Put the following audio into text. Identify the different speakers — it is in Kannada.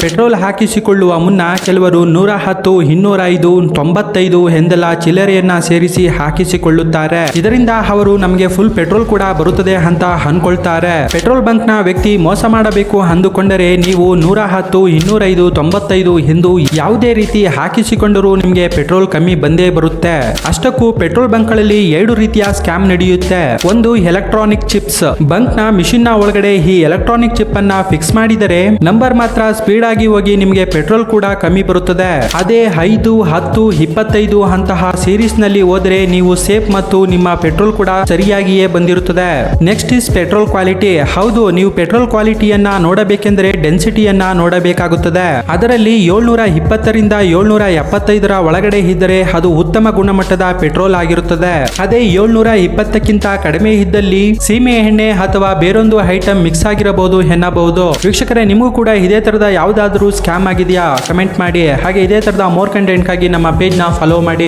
Speaker 1: ಪೆಟ್ರೋಲ್ ಹಾಕಿಸಿಕೊಳ್ಳುವ ಮುನ್ನ ಕೆಲವರು 110, 205, 95 ಎಂದೆಲ್ಲ ಚಿಲ್ಲರೆಯನ್ನ ಸೇರಿಸಿ ಹಾಕಿಸಿಕೊಳ್ಳುತ್ತಾರೆ. ಇದರಿಂದ ಅವರು ನಮಗೆ ಫುಲ್ ಪೆಟ್ರೋಲ್ ಕೂಡ ಬರುತ್ತದೆ ಅಂತ ಅನ್ಕೊಳ್ತಾರೆ. ಪೆಟ್ರೋಲ್ ಬಂಕ್ ನ ವ್ಯಕ್ತಿ ಮೋಸ ಮಾಡಬೇಕು ಅಂದುಕೊಂಡರೆ ನೀವು 110, 205, 95 ಎಂದು ಯಾವುದೇ ರೀತಿ ಹಾಕಿಸಿಕೊಂಡರೂ ನಿಮಗೆ ಪೆಟ್ರೋಲ್ ಕಮ್ಮಿ ಬಂದೇ ಬರುತ್ತೆ. ಅಷ್ಟಕ್ಕೂ ಪೆಟ್ರೋಲ್ ಬಂಕ್ ಗಳಲ್ಲಿ 2 ರೀತಿಯ ಸ್ಕ್ಯಾಮ್ ನಡೆಯುತ್ತೆ. ಒಂದು ಎಲೆಕ್ಟ್ರಾನಿಕ್ ಚಿಪ್ಸ್. ಬಂಕ್ ನ ಮಿಷಿನ್ ನ ಒಳಗಡೆ ಈ ಎಲೆಕ್ಟ್ರಾನಿಕ್ ಚಿಪ್ ಅನ್ನ ಫಿಕ್ಸ್ ಮಾಡಿದರೆ ನಂಬರ್ ಮಾತ್ರ ಸ್ಪೀಡ್ ಆಗಿ ಹೋಗಿ ನಿಮಗೆ ಪೆಟ್ರೋಲ್ ಕೂಡ ಕಮ್ಮಿ ಬರುತ್ತದೆ. ಅದೇ 5, 10, 25 ಅಂತಹ ಸೀರೀಸ್ ನಲ್ಲಿ ಹೋದರೆ ನೀವು ಸೇಫ್ ಮತ್ತು ನಿಮ್ಮ ಪೆಟ್ರೋಲ್ ಕೂಡ ಸರಿಯಾಗಿಯೇ ಬಂದಿರುತ್ತದೆ. Next is petrol quality. ಹೌದು, ನೀವು ಪೆಟ್ರೋಲ್ ಕ್ವಾಲಿಟಿಯನ್ನ ನೋಡಬೇಕೆಂದರೆ ಡೆನ್ಸಿಟಿಯನ್ನ ನೋಡಬೇಕಾಗುತ್ತದೆ. ಅದರಲ್ಲಿ 720 ರಿಂದ 775 ಒಳಗಡೆ ಇದ್ದರೆ ಅದು ಉತ್ತಮ ಗುಣಮಟ್ಟದ ಪೆಟ್ರೋಲ್ ಆಗಿರುತ್ತದೆ. ಅದೇ 720ಕ್ಕಿಂತ ಕಡಿಮೆ ಇದ್ದಲ್ಲಿ ಸೀಮೆ ಎಣ್ಣೆ ಅಥವಾ ಬೇರೊಂದು ಐಟಮ್ ಮಿಕ್ಸ್ ಆಗಿರಬಹುದು ಎನ್ನಬಹುದು. ವೀಕ್ಷಕರೇ, ನಿಮಗೂ ಕೂಡ ಇದೇ ತರದ ಯಾವುದಾದ್ರೂ ಸ್ಕ್ಯಾಮ್ ಆಗಿದೆಯಾ? ಕಮೆಂಟ್ ಮಾಡಿ. ಹಾಗೆ ಇದೇ ತರದ ಮೋರ್ ಕಂಟೆಂಟ್ ಗಾಗಿ ನಮ್ಮ ಪೇಜ್ ನ ಫಾಲೋ ಮಾಡಿ.